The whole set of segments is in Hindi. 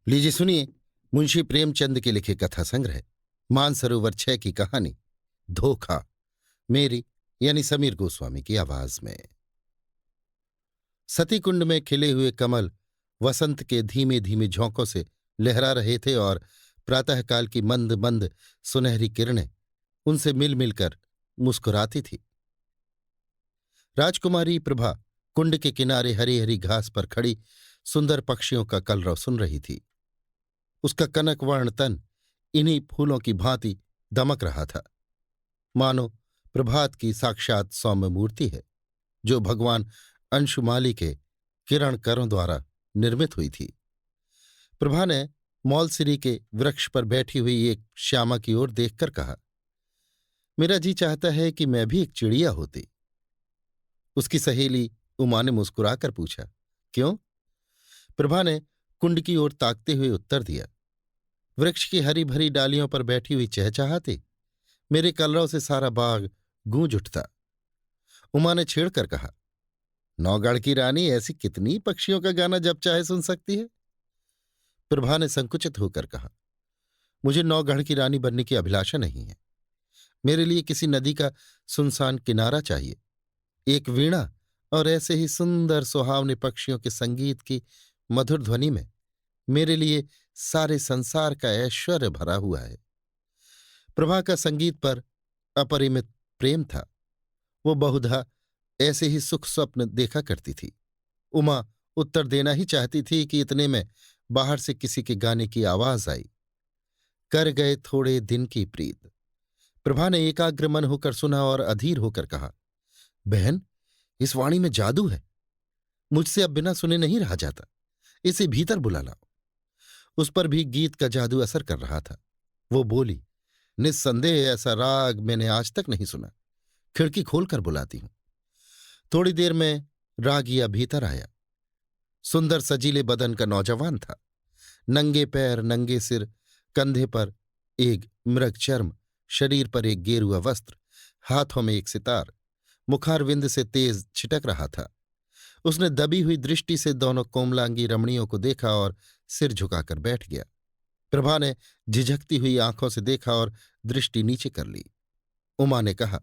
लीजिए सुनिए मुंशी प्रेमचंद के लिखे कथा संग्रह मानसरोवर 6 की कहानी धोखा। मेरी यानी समीर गोस्वामी की आवाज में। सती कुंड में खिले हुए कमल वसंत के धीमे धीमे झोंकों से लहरा रहे थे और प्रातःकाल की मंद मंद सुनहरी किरणें उनसे मिल मिलकर मुस्कुराती थी। राजकुमारी प्रभा कुंड के किनारे हरी हरी घास पर खड़ी सुंदर पक्षियों का कलरव सुन रही थी। उसका कनकवर्ण तन इन्हीं फूलों की भांति दमक रहा था, मानो प्रभात की साक्षात सौम्य मूर्ति है जो भगवान अंशुमाली के किरण करों द्वारा निर्मित हुई थी। प्रभा ने मौलसिरी के वृक्ष पर बैठी हुई एक श्यामा की ओर देखकर कहा, मेरा जी चाहता है कि मैं भी एक चिड़िया होती। उसकी सहेली उमा ने मुस्कुराकर पूछा, क्यों? प्रभा ने कुंड की ओर ताकते हुए उत्तर दिया, वृक्ष की हरी भरी डालियों पर बैठी हुई चहचहाती मेरे कलरव से सारा बाग गूंज उठता। उमा ने छेड़कर कहा, नौगढ़ की रानी ऐसी कितनी पक्षियों का गाना जब चाहे सुन सकती है। प्रभा ने संकुचित होकर कहा, मुझे नौगढ़ की रानी बनने की अभिलाषा नहीं है। मेरे लिए किसी नदी का सुनसान किनारा चाहिए, एक वीणा और ऐसे ही सुंदर सुहावने पक्षियों के संगीत की मधुर ध्वनि में मेरे लिए सारे संसार का ऐश्वर्य भरा हुआ है। प्रभा का संगीत पर अपरिमित प्रेम था। वो बहुधा ऐसे ही सुख स्वप्न देखा करती थी। उमा उत्तर देना ही चाहती थी कि इतने में बाहर से किसी के गाने की आवाज आई, कर गए थोड़े दिन की प्रीत। प्रभा ने एकाग्र मन होकर सुना और अधीर होकर कहा, बहन, इस वाणी में जादू है। मुझसे अब बिना सुने नहीं रहा जाता, इसे भीतर बुला लाओ। उस पर भी गीत का जादू असर कर रहा था। वो बोली, निस्संदेह ऐसा राग मैंने आज तक नहीं सुना। खिड़की खोलकर बुलाती हूं। थोड़ी देर में रागिया भीतर आया। सुंदर सजीले बदन का नौजवान था। नंगे पैर, नंगे सिर, कंधे पर एक मृग चर्म, शरीर पर एक गेरुआ वस्त्र, हाथों में एक सितार, मुखारविंद से तेज छिटक रहा था। उसने दबी हुई दृष्टि से दोनों कोमलांगी रमणियों को देखा और सिर झुकाकर बैठ गया। प्रभा ने झिझकती हुई आंखों से देखा और दृष्टि नीचे कर ली। उमा ने कहा,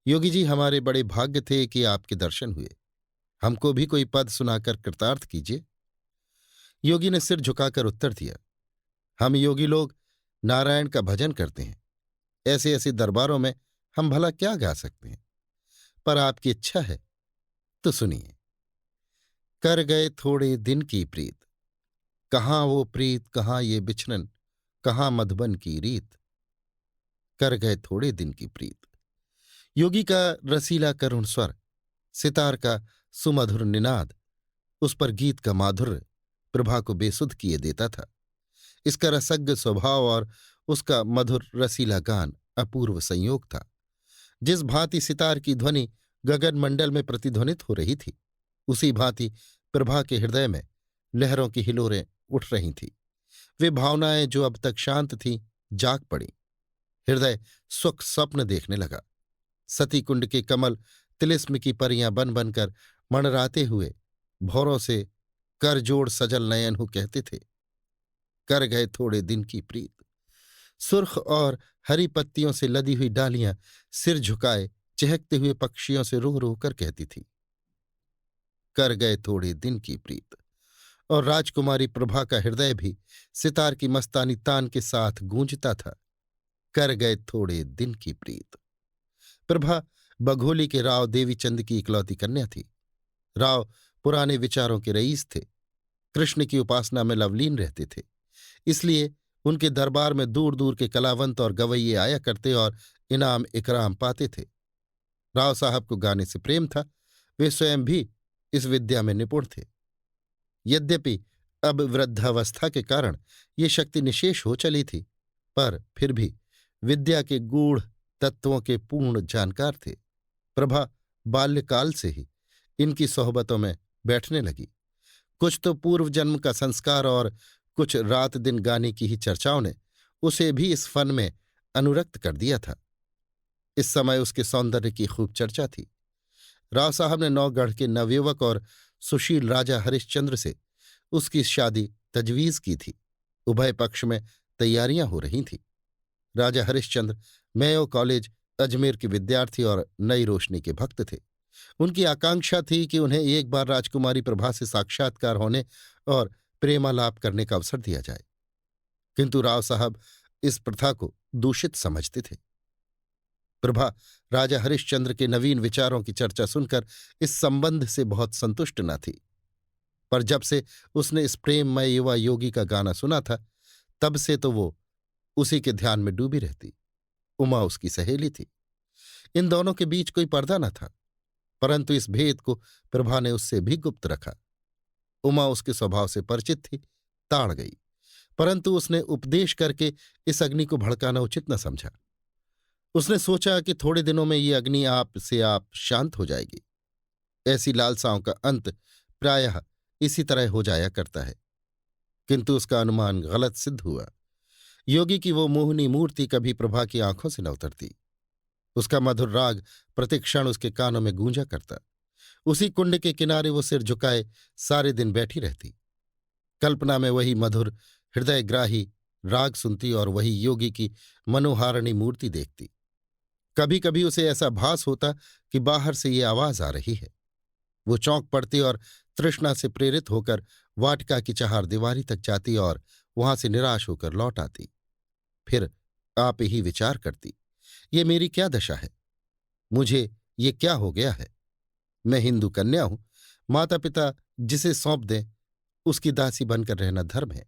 योगी जी, हमारे बड़े भाग्य थे कि आपके दर्शन हुए। हमको भी कोई पद सुनाकर कृतार्थ कीजिए। योगी ने सिर झुकाकर उत्तर दिया, हम योगी लोग नारायण का भजन करते हैं। ऐसे ऐसे दरबारों में हम भला क्या गा सकते हैं, पर आपकी इच्छा है तो सुनिए। कर गए थोड़े दिन की प्रीत, कहाँ वो प्रीत, कहाँ ये बिछरन, कहाँ मधुबन की रीत। कर गए थोड़े दिन की प्रीत। योगी का रसीला करुण स्वर, सितार का सुमधुर निनाद, उस पर गीत का माधुर्य प्रभा को बेसुध किए देता था। इसका रसज्ञ स्वभाव और उसका मधुर रसीला गान अपूर्व संयोग था। जिस भांति सितार की ध्वनि गगन मंडल में प्रतिध्वनित हो रही थी, उसी भांति प्रभा के हृदय में लहरों की हिलोरें उठ रही थीं। वे भावनाएं जो अब तक शांत थीं जाग पड़ी। हृदय सुख स्वप्न देखने लगा। सती कुंड के कमल तिलिस्म की परियां बन बनकर मणराते हुए भौरों से कर जोड़ सजल नयन हो कहते थे, कर गए थोड़े दिन की प्रीत। सुर्ख और हरी पत्तियों से लदी हुई डालियां सिर झुकाए चहकते हुए पक्षियों से रूह रूह कर कहती थी, कर गए थोड़े दिन की प्रीत। और राजकुमारी प्रभा का हृदय भी सितार की मस्तानी तान के साथ गूंजता था, कर गए थोड़े दिन की प्रीत। प्रभा बघोली के राव देवीचंद की इकलौती कन्या थी। राव पुराने विचारों के रईस थे। कृष्ण की उपासना में लवलीन रहते थे। इसलिए उनके दरबार में दूर दूर के कलावंत और गवैये आया करते और इनाम इकराम पाते थे। राव साहब को गाने से प्रेम था। वे स्वयं भी इस विद्या में निपुण थे। यद्यपि अब वृद्धावस्था के कारण ये शक्ति निशेष हो चली थी, पर फिर भी विद्या के गूढ़ तत्वों के पूर्ण जानकार थे। प्रभा बाल्यकाल से ही इनकी सोहबतों में बैठने लगी। कुछ तो पूर्व जन्म का संस्कार और कुछ रात दिन गाने की ही चर्चाओं ने उसे भी इस फन में अनुरक्त कर दिया था। इस समय उसके सौंदर्य की खूब चर्चा थी। राव साहब ने नौगढ़ के नवयुवक और सुशील राजा हरिश्चंद्र से उसकी शादी तजवीज की थी। उभय पक्ष में तैयारियां हो रही थीं। राजा हरिश्चंद्र मेयो कॉलेज अजमेर के विद्यार्थी और नई रोशनी के भक्त थे। उनकी आकांक्षा थी कि उन्हें एक बार राजकुमारी प्रभा से साक्षात्कार होने और प्रेमालाप करने का अवसर दिया जाए, किंतु राव साहब इस प्रथा को दूषित समझते थे। प्रभा राजा हरिश्चंद्र के नवीन विचारों की चर्चा सुनकर इस संबंध से बहुत संतुष्ट न थी, पर जब से उसने इस प्रेममय युवा योगी का गाना सुना था, तब से तो वो उसी के ध्यान में डूबी रहती। उमा उसकी सहेली थी। इन दोनों के बीच कोई पर्दा न था, परंतु इस भेद को प्रभा ने उससे भी गुप्त रखा। उमा उसके स्वभाव से परिचित थी, ताड़ गई, परंतु उसने उपदेश करके इस अग्नि को भड़काना उचित न समझा। उसने सोचा कि थोड़े दिनों में ये अग्नि आप से आप शांत हो जाएगी। ऐसी लालसाओं का अंत प्रायः इसी तरह हो जाया करता है, किंतु उसका अनुमान गलत सिद्ध हुआ। योगी की वो मोहनी मूर्ति कभी प्रभा की आंखों से न उतरती। उसका मधुर राग प्रतिक्षण उसके कानों में गूंजा करता। उसी कुंड के किनारे वो सिर झुकाए सारे दिन बैठी रहती। कल्पना में वही मधुर हृदयग्राही राग सुनती और वही योगी की मनोहारिणी मूर्ति देखती। कभी कभी उसे ऐसा भास होता कि बाहर से ये आवाज आ रही है। वो चौंक पड़ती और तृष्णा से प्रेरित होकर वाटिका की चहारदीवारी तक जाती और वहां से निराश होकर लौट आती। फिर आप ही विचार करती, ये मेरी क्या दशा है, मुझे ये क्या हो गया है। मैं हिंदू कन्या हूं, माता पिता जिसे सौंप दें उसकी दासी बनकर रहना धर्म है।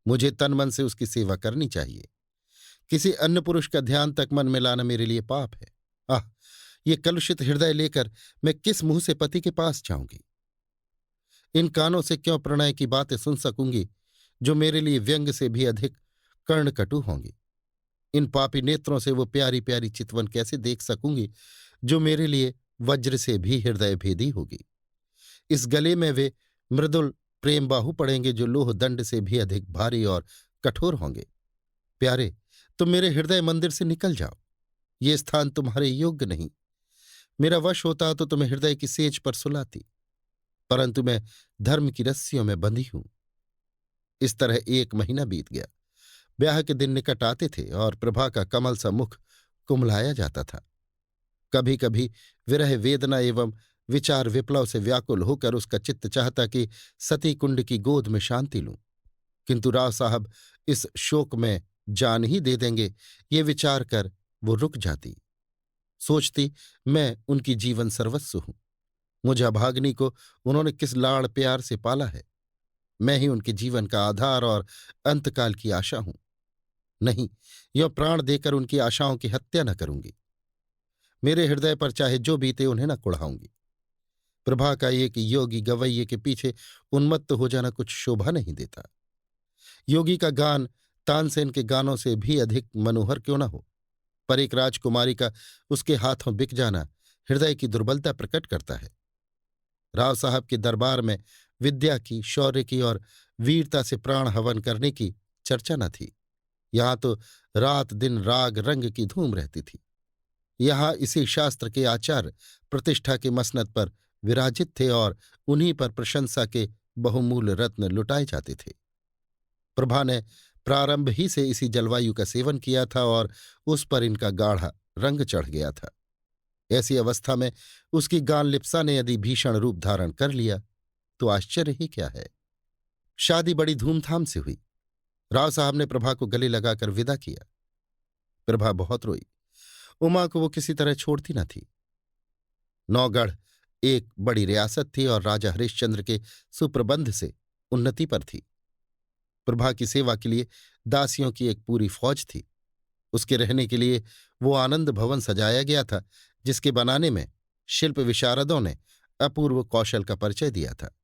मुझे तन मन से उसकी सेवा करनी चाहिए। किसी अन्य पुरुष का ध्यान तक मन में लाना मेरे लिए पाप है। आह, ये कलुषित हृदय लेकर मैं किस मुंह से पति के पास जाऊंगी। इन कानों से क्यों प्रणय की बातें सुन सकूंगी जो मेरे लिए व्यंग से भी अधिक कर्णकटु होंगी। इन पापी नेत्रों से वो प्यारी प्यारी चितवन कैसे देख सकूंगी जो मेरे लिए वज्र से भी हृदय भेदी होगी। इस गले में वे मृदुल प्रेम बाहु पड़ेंगे जो लोह दंड से भी अधिक भारी और कठोर होंगे। प्यारे, तुम मेरे हृदय मंदिर से निकल जाओ। ये स्थान तुम्हारे योग्य नहीं। मेरा वश होता तो तुम्हें हृदय की सेज पर सुलाती, परंतु मैं धर्म की रस्सियों में बंधी हूं। इस तरह 1 महीना बीत गया। ब्याह के दिन निकट आते थे और प्रभा का कमल सा मुख कुमलाया जाता था। कभी कभी विरह वेदना एवं विचार विप्लव से व्याकुल होकर उसका चित्त चाहता कि सती कुंड की गोद में शांति लूं, किंतु राव साहब इस शोक में जान ही दे देंगे, ये विचार कर वो रुक जाती। सोचती, मैं उनकी जीवन सर्वस्व हूं। मुझ अभागिनी को उन्होंने किस लाड़ प्यार से पाला है। मैं ही उनके जीवन का आधार और अंतकाल की आशा हूं। नहीं, यो प्राण देकर उनकी आशाओं की हत्या न करूंगी। मेरे हृदय पर चाहे जो बीते उन्हें न कुढ़ाऊंगी। प्रभा का एक योगी गवैये के पीछे उन्मत्त हो जाना कुछ शोभा नहीं देता। योगी का गान तानसेन के गानों से भी अधिक मनोहर क्यों न हो, पर एक राजकुमारी का उसके हाथों बिक जाना हृदय की दुर्बलता प्रकट करता है। राव साहब के दरबार में विद्या की, शौर्य की और वीरता से प्राण हवन करने की चर्चा न थी। यहां तो रात दिन राग रंग की धूम रहती थी। यहां इसी शास्त्र के आचार्य प्रतिष्ठा के मसनद पर विराजित थे और उन्हीं पर प्रशंसा के बहुमूल्य रत्न लुटाए जाते थे। प्रभा ने प्रारंभ ही से इसी जलवायु का सेवन किया था और उस पर इनका गाढ़ा रंग चढ़ गया था। ऐसी अवस्था में उसकी गान लिप्सा ने यदि भीषण रूप धारण कर लिया तो आश्चर्य ही क्या है। शादी बड़ी धूमधाम से हुई। राव साहब ने प्रभा को गले लगाकर विदा किया। प्रभा बहुत रोई। उमा को वो किसी तरह छोड़ती न थी। नौगढ़ एक बड़ी रियासत थी और राजा हरिश्चंद्र के सुप्रबंध से उन्नति पर थी। प्रभा की सेवा के लिए दासियों की एक पूरी फौज थी। उसके रहने के लिए वो आनंद भवन सजाया गया था, जिसके बनाने में शिल्प विशारदों ने अपूर्व कौशल का परिचय दिया था।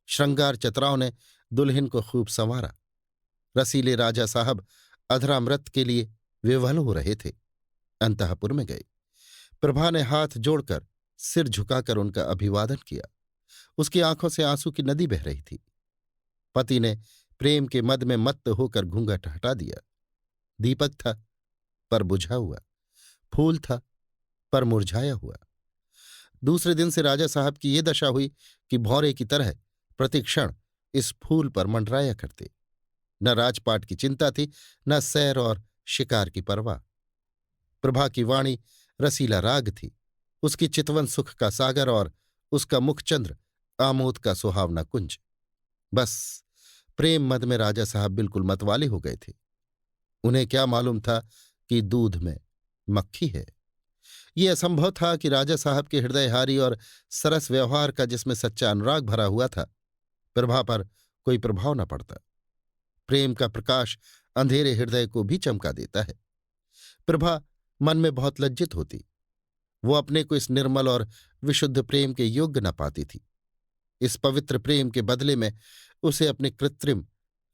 श्रृंगार चतुराओं ने दुल्हन को खूब संवारा। रसीले राजा साहब अधरामृत के लिए विवल हो रहे थे। अंतःपुर में गए। प्रभा ने हाथ जोड़कर सिर झुकाकर उनका अभिवादन किया। उसकी आंखों से आंसू की नदी बह रही थी। पति ने प्रेम के मद में मत्त होकर घूंघट हटा दिया। दीपक था पर बुझा हुआ, फूल था पर मुरझाया हुआ। दूसरे दिन से राजा साहब की ये दशा हुई कि भौरे की तरह प्रतिक्षण इस फूल पर मंडराया करते। न राजपाट की चिंता थी, न सैर और शिकार की परवाह। प्रभा की वाणी रसीला राग थी, उसकी चितवन सुख का सागर और उसका मुखचंद्र आमोद का सुहावना कुंज। बस प्रेम मद में राजा साहब बिल्कुल मतवाले हो गए थे। उन्हें क्या मालूम था कि दूध में मक्खी है। ये असंभव था कि राजा साहब के हृदयहारी और सरस व्यवहार का, जिसमें सच्चा अनुराग भरा हुआ था, प्रभा पर कोई प्रभाव न पड़ता। प्रेम का प्रकाश अंधेरे हृदय को भी चमका देता है। प्रभा मन में बहुत लज्जित होती। वो अपने को इस निर्मल और विशुद्ध प्रेम के योग्य न पाती थी। इस पवित्र प्रेम के बदले में उसे अपने कृत्रिम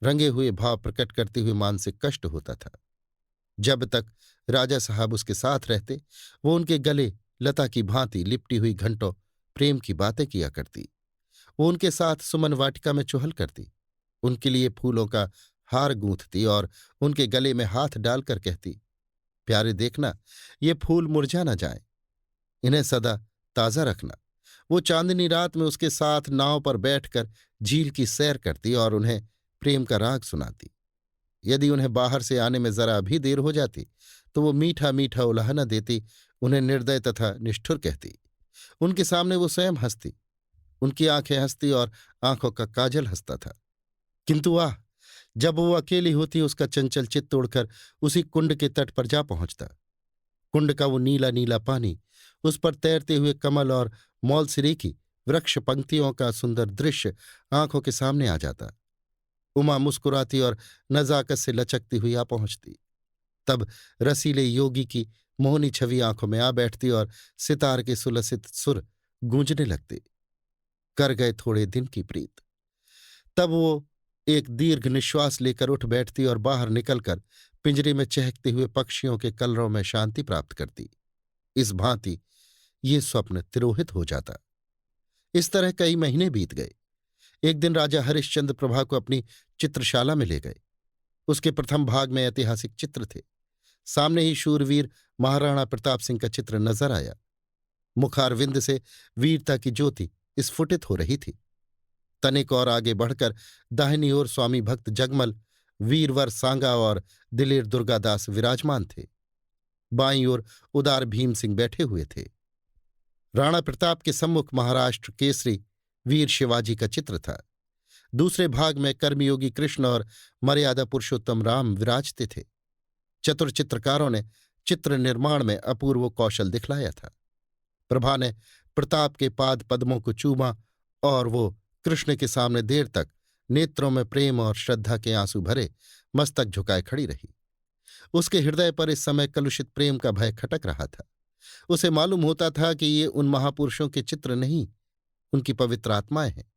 रंगे हुए भाव प्रकट करते हुए मानसिक कष्ट होता था। जब तक राजा साहब उसके साथ रहते, वो उनके गले लता की भांति लिपटी हुई घंटों प्रेम की बातें किया करती। वो उनके साथ सुमन वाटिका में चुहल करती, उनके लिए फूलों का हार गूंथती और उनके गले में हाथ डालकर कहती, प्यारे देखना, ये फूल मुरझा न जाएं, इन्हें सदा ताज़ा रखना। वो चांदनी रात में उसके साथ नाव पर बैठकर झील की सैर करती और उन्हें प्रेम का राग सुनाती। यदि उन्हें बाहर से आने में जरा भी देर हो जाती तो वो मीठा मीठा उलाहना देती, उन्हें निर्दय तथा निष्ठुर कहती। उनके सामने वो स्वयं हंसती, उनकी आंखें हंसती और आंखों का काजल हंसता था। किंतु आह, जब वो अकेली होती, उसका चंचल चित्त उड़कर उसी कुंड के तट पर जा पहुंचता। कुंड का वो नीला नीला पानी, उस पर तैरते हुए कमल और मौलसिरे की वृक्ष पंक्तियों का सुंदर दृश्य आंखों के सामने आ जाता। उमा मुस्कुराती और नजाकत से लचकती हुई आ पहुंचती। तब रसीले योगी की मोहनी छवि आंखों में आ बैठती और सितार के सुलसित सुर गूंजने लगते। कर गए थोड़े दिन की प्रीत। तब वो एक दीर्घ निश्वास लेकर उठ बैठती और बाहर निकलकर पिंजरे में चहकते हुए पक्षियों के कलरव में शांति प्राप्त करती। इस भांति ये स्वप्न तिरोहित हो जाता। इस तरह कई महीने बीत गए। एक दिन राजा हरिश्चंद्र प्रभा को अपनी चित्रशाला में ले गए। उसके प्रथम भाग में ऐतिहासिक चित्र थे। सामने ही शूरवीर महाराणा प्रताप सिंह का चित्र नजर आया। मुखारविंद से वीरता की ज्योति स्फुटित हो रही थी। तनिक और आगे बढ़कर दाहिनी ओर स्वामी भक्त जगमल, वीरवर सांगा और दिलेर दुर्गादास विराजमान थे। बाईं ओर उदार भीम सिंह बैठे हुए थे। राणा प्रताप के सम्मुख महाराष्ट्र केसरी वीर शिवाजी का चित्र था। दूसरे भाग में कर्मयोगी कृष्ण और मर्यादा पुरुषोत्तम राम विराजते थे। चतुर चित्रकारों ने चित्र निर्माण में अपूर्व कौशल दिखलाया था। प्रभा ने प्रताप के पाद पद्मों को चूमा और वो कृष्ण के सामने देर तक नेत्रों में प्रेम और श्रद्धा के आंसू भरे मस्तक झुकाए खड़ी रही। उसके हृदय पर इस समय कलुषित प्रेम का भय खटक रहा था। उसे मालूम होता था कि ये उन महापुरुषों के चित्र नहीं, उनकी पवित्र आत्माएं हैं।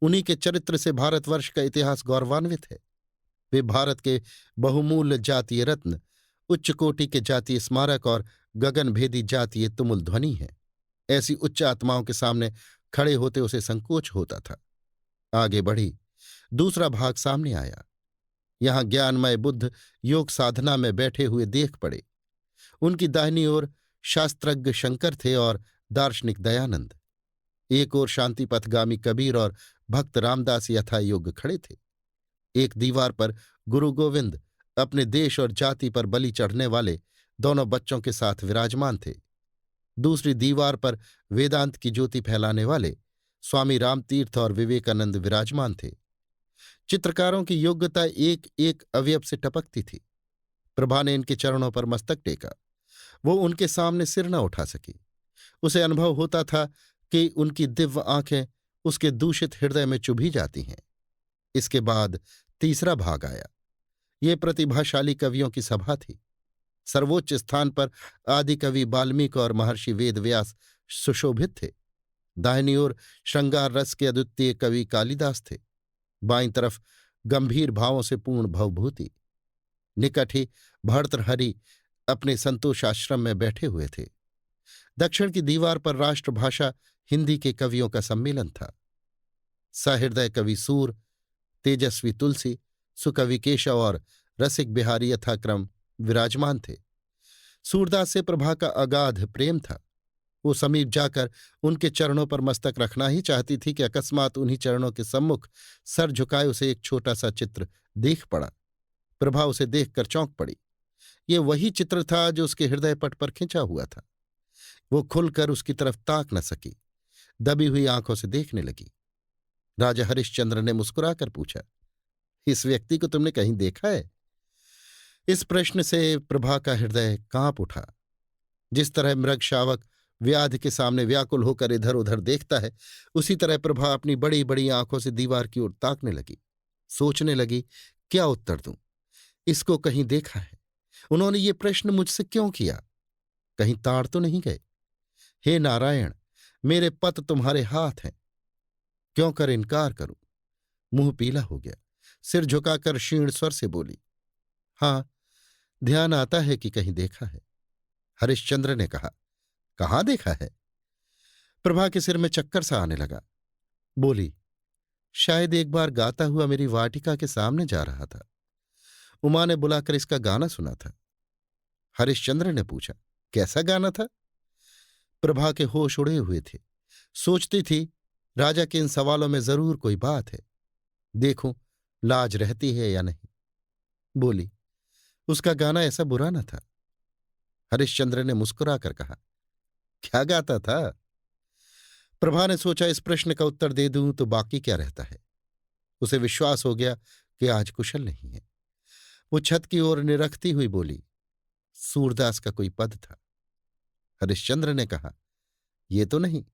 उन्हीं के चरित्र से भारतवर्ष का इतिहास गौरवान्वित है। वे भारत के बहुमूल्य जातीय रत्न, उच्च कोटि के जातीय स्मारक और गगनभेदी जातीय तुमुल ध्वनि हैं। ऐसी उच्च आत्माओं के सामने खड़े होते उसे संकोच होता था। आगे बढ़ी। दूसरा भाग सामने आया। यहां ज्ञानमय बुद्ध योग साधना में बैठे हुए देख पड़े। उनकी दाहिनी ओर शास्त्रज्ञ शंकर थे और दार्शनिक दयानंद। एक ओर शांतिपथगामी कबीर और भक्त रामदास यथा योग्य खड़े थे। एक दीवार पर गुरु गोविंद अपने देश और जाति पर बलि चढ़ने वाले दोनों बच्चों के साथ विराजमान थे। दूसरी दीवार पर वेदांत की ज्योति फैलाने वाले स्वामी रामतीर्थ और विवेकानंद विराजमान थे। चित्रकारों की योग्यता एक एक अवयव से टपकती थी। प्रभा ने इनके चरणों पर मस्तक टेका। वो उनके सामने सिर न उठा सकी। उसे अनुभव होता था कि उनकी दिव्य आंखें उसके दूषित हृदय में चुभी जाती हैं। इसके बाद तीसरा भाग आया। ये प्रतिभाशाली कवियों की सभा थी। सर्वोच्च स्थान पर आदि कवि वाल्मीकि और महर्षि वेदव्यास सुशोभित थे। दाहिनी ओर श्रृंगार रस के अद्वितीय कवि कालिदास थे। बाईं तरफ गंभीर भावों से पूर्ण भवभूति। निकट ही भर्तृहरि अपने संतोषाश्रम में बैठे हुए थे। दक्षिण की दीवार पर राष्ट्रभाषा हिंदी के कवियों का सम्मेलन था। सहृदय कवि सूर, तेजस्वी तुलसी, सुकवि केशव और रसिक बिहारी यथाक्रम विराजमान थे। सूरदास से प्रभा का अगाध प्रेम था। वो समीप जाकर उनके चरणों पर मस्तक रखना ही चाहती थी कि अकस्मात उन्हीं चरणों के सम्मुख सर झुकाए उसे एक छोटा सा चित्र दिख पड़ा। प्रभा उसे देखकर चौंक पड़ी। ये वही चित्र था जो उसके हृदय पट पर खिंचा हुआ था। वो खुलकर उसकी तरफ ताक न सकी, दबी हुई आंखों से देखने लगी। राजा हरिश्चंद्र ने मुस्कुराकर पूछा, इस व्यक्ति को तुमने कहीं देखा है? इस प्रश्न से प्रभा का हृदय कांप उठा। जिस तरह मृग शावक व्याध के सामने व्याकुल होकर इधर उधर देखता है, उसी तरह प्रभा अपनी बड़ी बड़ी आंखों से दीवार की ओर ताकने लगी। सोचने लगी, क्या उत्तर दूं? इसको कहीं देखा है? उन्होंने ये प्रश्न मुझसे क्यों किया? कहीं ताड़ तो नहीं गए? हे नारायण, मेरे पत तुम्हारे हाथ हैं, क्यों कर इनकार करूं? मुंह पीला हो गया, सिर झुकाकर क्षीण स्वर से बोली, हां, ध्यान आता है कि कहीं देखा है। हरिश्चंद्र ने कहा, कहाँ देखा है? प्रभा के सिर में चक्कर सा आने लगा। बोली, शायद एक बार गाता हुआ मेरी वाटिका के सामने जा रहा था। उमा ने बुलाकर इसका गाना सुना था। हरिश्चंद्र ने पूछा, कैसा गाना था? प्रभा के होश उड़े हुए थे। सोचती थी, राजा के इन सवालों में जरूर कोई बात है, देखूं लाज रहती है या नहीं। बोली, उसका गाना ऐसा बुरा न था। हरिश्चंद्र ने मुस्कुराकर कहा, क्या गाता था? प्रभा ने सोचा, इस प्रश्न का उत्तर दे दूं तो बाकी क्या रहता है। उसे विश्वास हो गया कि आज कुशल नहीं है। वो छत की ओर निरखती हुई बोली, सूरदास का कोई पद था। हरिश्चंद्र ने कहा, ये तो नहीं,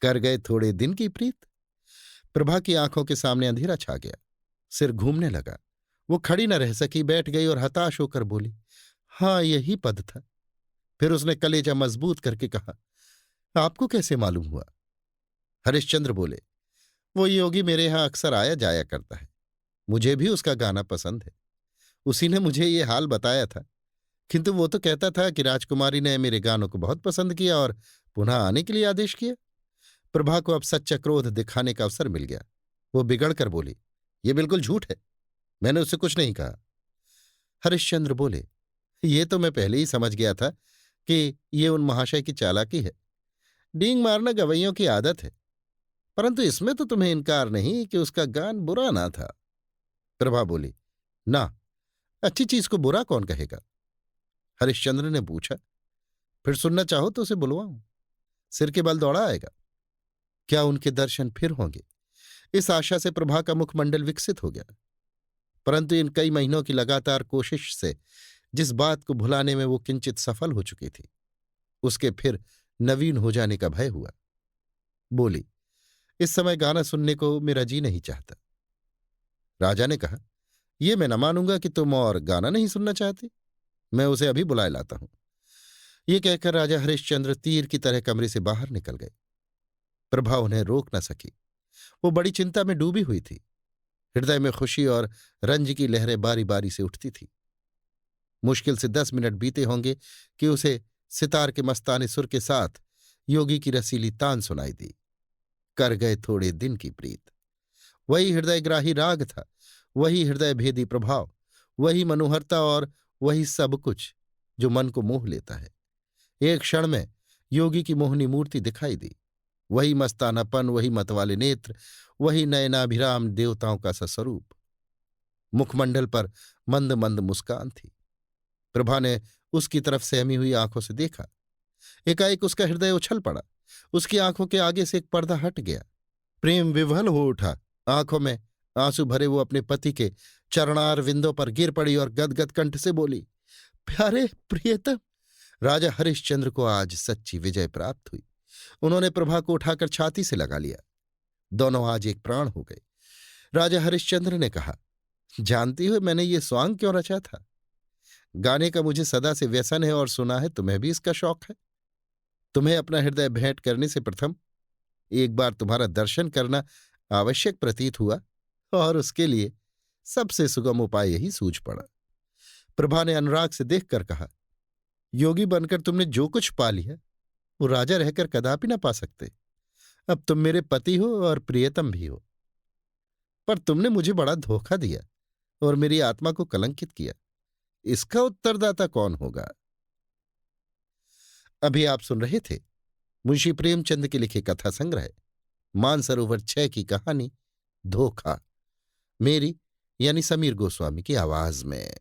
कर गए थोड़े दिन की प्रीत। प्रभा की आंखों के सामने अंधेरा छा गया, सिर घूमने लगा। वो खड़ी न रह सकी, बैठ गई और हताश होकर बोली, हां, यही पद था। फिर उसने कलेजा मजबूत करके कहा, आपको कैसे मालूम हुआ? हरिश्चंद्र बोले, वो योगी मेरे यहां अक्सर आया जाया करता है, मुझे भी उसका गाना पसंद है। उसी ने मुझे ये हाल बताया था, किंतु वो तो कहता था कि राजकुमारी ने मेरे गानों को बहुत पसंद किया और पुनः आने के लिए आदेश किया। प्रभा को अब सच्चा क्रोध दिखाने का अवसर मिल गया। वो बिगड़ कर बोली, ये बिल्कुल झूठ है, मैंने उससे कुछ नहीं कहा। हरिश्चंद्र बोले, ये तो मैं पहले ही समझ गया था कि ये उन महाशय की चालाकी है। डींग मारना गवैयों की आदत है, परंतु इसमें तो तुम्हें इनकार नहीं कि उसका गान बुरा ना था। प्रभा बोली, ना, अच्छी चीज को बुरा कौन कहेगा? हरिश्चंद्र ने पूछा, फिर सुनना चाहो तो उसे बुलवाऊं? सिर के बल दौड़ा आएगा। क्या उनके दर्शन फिर होंगे? इस आशा से प्रभा का मुखमंडल विकसित हो गया। परंतु इन कई महीनों की लगातार कोशिश से जिस बात को भुलाने में वो किंचित सफल हो चुकी थी, उसके फिर नवीन हो जाने का भय हुआ। बोली, इस समय गाना सुनने को मेरा जी नहीं चाहता। राजा ने कहा, ये मैं न मानूंगा कि तुम और गाना नहीं सुनना चाहती। मैं उसे अभी बुलाए लाता हूं। ये कहकर राजा हरिश्चंद्र तीर की तरह कमरे से बाहर निकल गए। प्रभा उन्हें रोक न सकी। वो बड़ी चिंता में डूबी हुई थी। हृदय में खुशी और रंज की लहरें बारी बारी से उठती थी। मुश्किल से 10 मिनट बीते होंगे कि उसे सितार के मस्ताने सुर के साथ योगी की रसीली तान सुनाई दी। कर गए थोड़े दिन की प्रीत। वही हृदयग्राही राग था, वही हृदय भेदी प्रभाव, वही मनोहरता और वही सब कुछ जो मन को मोह लेता है। एक क्षण में योगी की मोहनी मूर्ति दिखाई दी। वही मस्तानापन, वही मतवाले नेत्र, वही नयनाभिराम देवताओं का सा स्वरूप। मुखमंडल पर मंद मंद मुस्कान थी। प्रभा ने उसकी तरफ सहमी हुई आंखों से देखा। एकाएक उसका हृदय उछल पड़ा। उसकी आंखों के आगे से एक पर्दा हट गया। प्रेम विह्वल हो उठा। आंखों में आंसू भरे वो अपने पति के चरणार विंदों पर गिर पड़ी और गदगद कंठ से बोली, प्यारे प्रियतम। राजा हरिश्चंद्र को आज सच्ची विजय प्राप्त हुई। उन्होंने प्रभा को उठाकर छाती से लगा लिया। दोनों आज एक प्राण हो गए। राजा हरिश्चंद्र ने कहा, जानती हो मैंने ये स्वांग क्यों रचा था? गाने का मुझे सदा से व्यसन है और सुना है तुम्हें भी इसका शौक है। तुम्हें अपना हृदय भेंट करने से प्रथम एक बार तुम्हारा दर्शन करना आवश्यक प्रतीत हुआ और उसके लिए सबसे सुगम उपाय यही सूझ पड़ा। प्रभा ने अनुराग से देखकर कहा, योगी बनकर तुमने जो कुछ पा लिया वो राजा रहकर कदापि न पा सकते। अब तुम मेरे पति हो और प्रियतम भी हो, पर तुमने मुझे बड़ा धोखा दिया और मेरी आत्मा को कलंकित किया। इसका उत्तरदाता कौन होगा? अभी आप सुन रहे थे मुंशी प्रेमचंद के लिखे कथा संग्रह मानसरोवर 6 की कहानी धोखा, मेरी यानी समीर गोस्वामी की आवाज में।